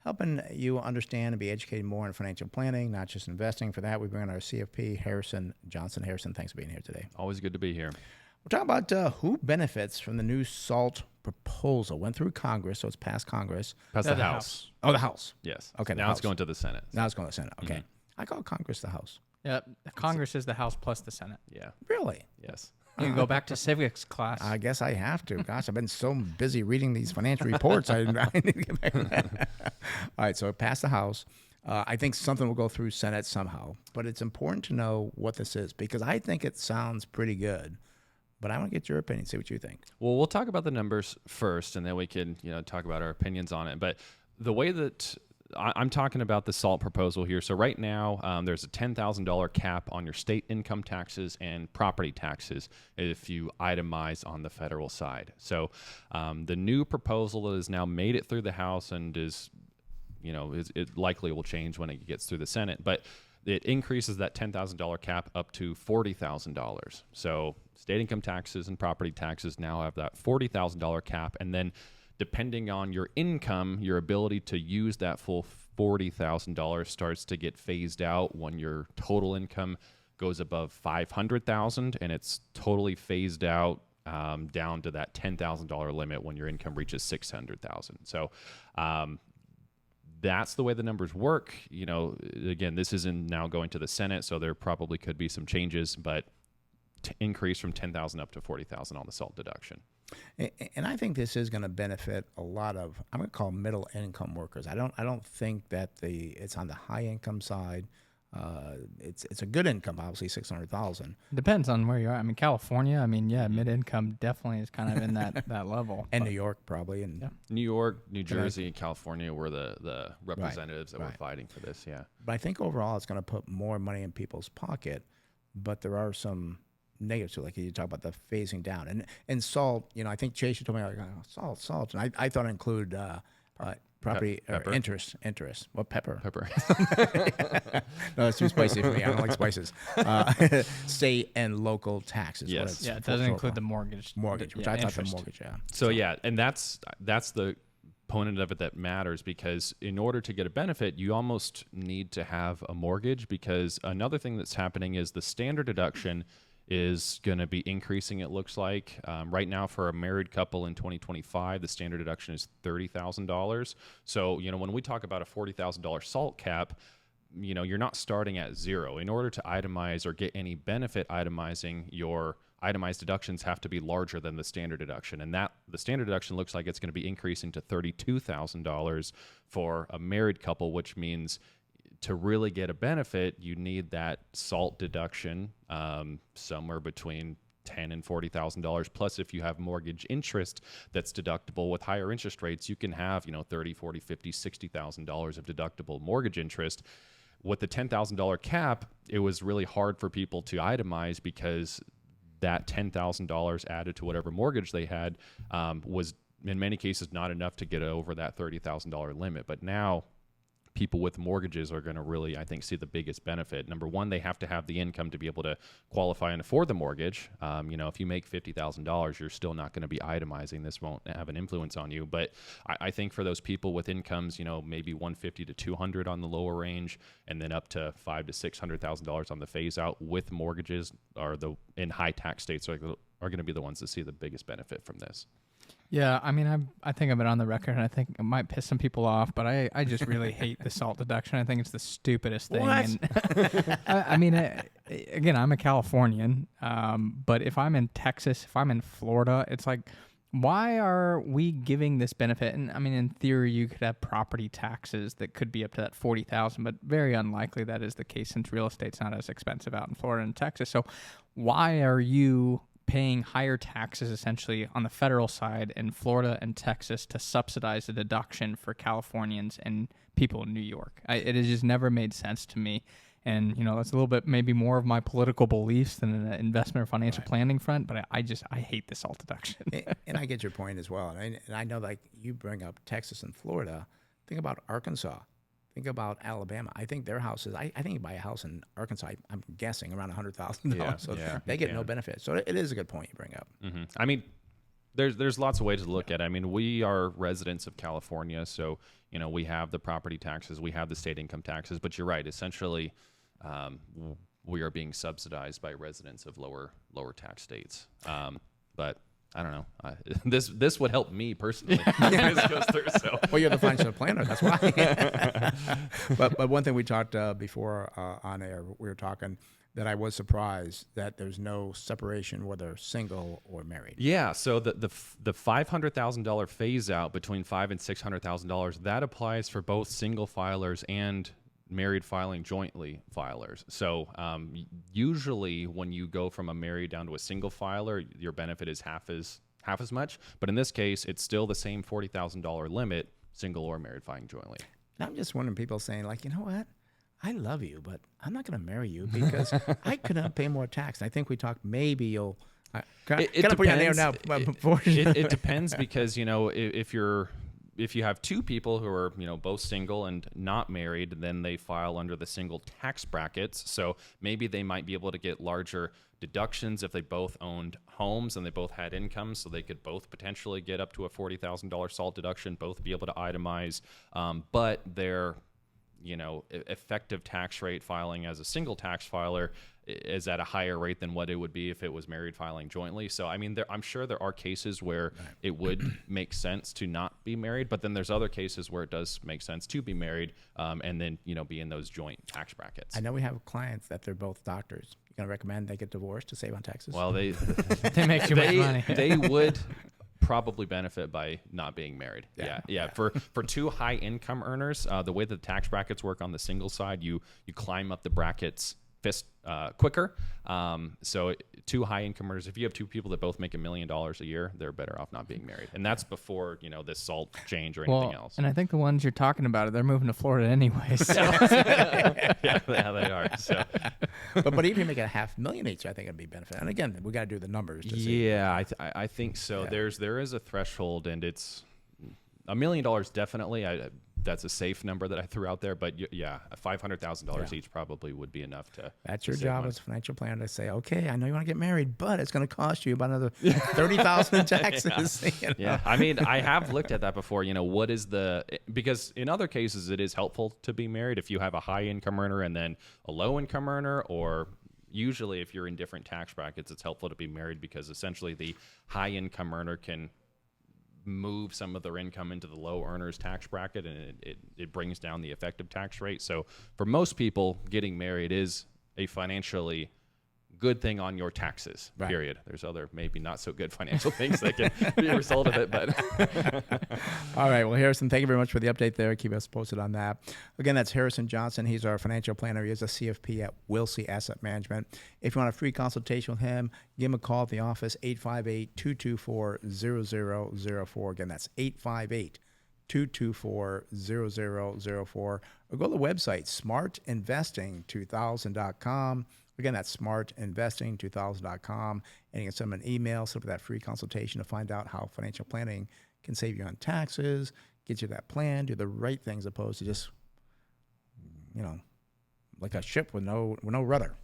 helping you understand and be educated more in financial planning, not just investing. For that, we bring on our CFP, Harrison Johnson. Harrison, thanks for being here today. Always good to be here. We're talking about who benefits from the new SALT proposal. Went through Congress, so it's passed Congress. Passed the House. Oh, the House. Yes. Okay. Now it's going to the Senate. Now it's going to the Senate. Okay. I call Congress the House. Yeah, Congress is the House plus the Senate. Yeah. Really? Yes. You can go back to civics class. I guess I have to. Gosh, I've been so busy reading these financial reports. I need to get back to that. All right, so it passed the House. I think something will go through Senate somehow, but it's important to know what this is because I think it sounds pretty good. But I want to get your opinion, see what you think. Well, we'll talk about the numbers first, and then we can, talk about our opinions on it. But the way that I'm talking about the SALT proposal here. So right now, there's a $10,000 cap on your state income taxes and property taxes if you itemize on the federal side. So the new proposal that has now made it through the House and it likely will change when it gets through the Senate, but it increases that $10,000 cap up to $40,000. So state income taxes and property taxes now have that $40,000 cap, and then depending on your income, your ability to use that full $40,000 starts to get phased out when your total income goes above $500,000, and it's totally phased out down to that $10,000 limit when your income reaches $600,000. So that's the way the numbers work. Again, this isn't now going to the Senate, so there probably could be some changes, but to increase from $10,000 up to $40,000 on the SALT deduction. And I think this is going to benefit a lot of, I'm going to call middle income workers. I don't think that it's on the high income side. It's a good income, obviously $600,000. Depends on where you are. I mean, California. I mean, yeah, mid income definitely is kind of in that level. And New York probably, and yeah. New York, New Jersey, and California were the representatives that were fighting for this. Yeah, but I think overall it's going to put more money in people's pocket. But there are some negatives to it, like you talk about the phasing down and SALT. I think Chase, you told me like SALT, and I thought it included property or interest. What pepper? No, that's too spicy for me. I don't like spices. State and local taxes. Yes. Yeah, it doesn't include the mortgage. Which I thought the mortgage. Yeah. So yeah, and that's the component of it that matters, because in order to get a benefit, you almost need to have a mortgage, because another thing that's happening is the standard deduction is going to be increasing, it looks like. Right now, for a married couple in 2025, the standard deduction is $30,000. So, when we talk about a $40,000 SALT cap, you're not starting at zero. In order to itemize or get any benefit itemizing, your itemized deductions have to be larger than the standard deduction. And the standard deduction looks like it's going to be increasing to $32,000 for a married couple, which means to really get a benefit, you need that SALT deduction somewhere between $10,000 and $40,000. Plus, if you have mortgage interest that's deductible with higher interest rates, you can have $30,000, $40,000, $50,000, $60,000 of deductible mortgage interest. With the $10,000 cap, it was really hard for people to itemize, because that $10,000 added to whatever mortgage they had was in many cases not enough to get over that $30,000 limit. But now people with mortgages are going to really, I think, see the biggest benefit. Number one, they have to have the income to be able to qualify and afford the mortgage. If you make $50,000, you're still not going to be itemizing. This won't have an influence on you. But I think for those people with incomes, maybe $150,000 to $200,000 on the lower range, and then up to $500,000 to $600,000 on the phase out with mortgages, in high tax states are going to be the ones that see the biggest benefit from this. Yeah, I mean, I think I've been on the record, and I think it might piss some people off, but I just really hate the SALT deduction. I think it's the stupidest thing. What? And again, I'm a Californian, but if I'm in Texas, if I'm in Florida, it's like, why are we giving this benefit? And I mean, in theory, you could have property taxes that could be up to that $40,000, but very unlikely that is the case, since real estate's not as expensive out in Florida and Texas. So why are you paying higher taxes essentially on the federal side in Florida and Texas to subsidize the deduction for Californians and people in New York? It has just never made sense to me. And, that's a little bit maybe more of my political beliefs than an investment or financial planning front, but I hate the SALT deduction. And I get your point as well. And I know, like you bring up Texas and Florida, think about Arkansas. Think about Alabama. I think their houses, I think you buy a house in Arkansas, I'm guessing around $100,000. Yeah, so yeah, they get no benefit. So it is a good point you bring up. Mm-hmm. I mean, There's lots of ways to look at it. I mean, we are residents of California, so we have the property taxes, we have the state income taxes, but you're right. Essentially, we are being subsidized by residents of lower tax states. But I don't know. This would help me personally. If this goes through, so. Well, you're the financial planner. That's why. but one thing we talked before on air, we were talking that I was surprised that there's no separation whether single or married. Yeah. So the $500,000 phase out between $500,000 and $600,000 that applies for both single filers and married filing jointly filers. So usually when you go from a married down to a single filer, your benefit is half as much. But in this case, it's still the same $40,000 limit, single or married filing jointly. And I'm just wondering, people saying like, you know what? I love you, but I'm not going to marry you because I could not pay more tax. And I think we talked maybe you'll. It depends. Put you on there now. It depends because if you have two people who are both single and not married, then they file under the single tax brackets. So maybe they might be able to get larger deductions if they both owned homes and they both had income, so they could both potentially get up to a $40,000 SALT deduction, both be able to itemize, but their effective tax rate filing as a single tax filer is at a higher rate than what it would be if it was married filing jointly. So, I mean, I'm sure there are cases where it would make sense to not be married, but then there's other cases where it does make sense to be married and then, be in those joint tax brackets. I know we have clients that they're both doctors. You going to recommend they get divorced to save on taxes? Well, they make too much money. They would probably benefit by not being married. Yeah. For two high income earners, the way that the tax brackets work on the single side, you climb up the brackets quicker. So two high income earners, if you have two people that both make $1 million a year, they're better off not being married. And that's before, this SALT change or anything else. And I think the ones you're talking about, they're moving to Florida anyway. So. yeah, they are. So. But even make it $500,000 each, I think it'd be benefit. And again, we got to do the numbers to see. Yeah, I think so. Yeah. There is a threshold, and it's $1 million definitely. That's a safe number that I threw out there, but yeah, $500,000 each probably would be enough to. That's your job as a financial planner to say, okay, I know you want to get married, but it's going to cost you about another $30,000 in taxes. Yeah, I mean, I have looked at that before. What is because in other cases it is helpful to be married if you have a high income earner and then a low income earner, or usually if you're in different tax brackets, it's helpful to be married because essentially the high income earner can move some of their income into the low earners tax bracket, and it brings down the effective tax rate. So for most people, getting married is a financially good thing on your taxes, period. There's other maybe not so good financial things that can be a result of it. But all right. Well, Harrison, thank you very much for the update there. Keep us posted on that. Again, that's Harrison Johnson. He's our financial planner. He is a CFP at Wilsey Asset Management. If you want a free consultation with him, give him a call at the office, 858-224-0004. Again, that's 858-224-0004. Or go to the website, smartinvesting2000.com. Again, that's smartinvesting2000.com. And you can send them an email, set up that free consultation to find out how financial planning can save you on taxes, get you that plan, do the right things, opposed to just, like a ship with no rudder.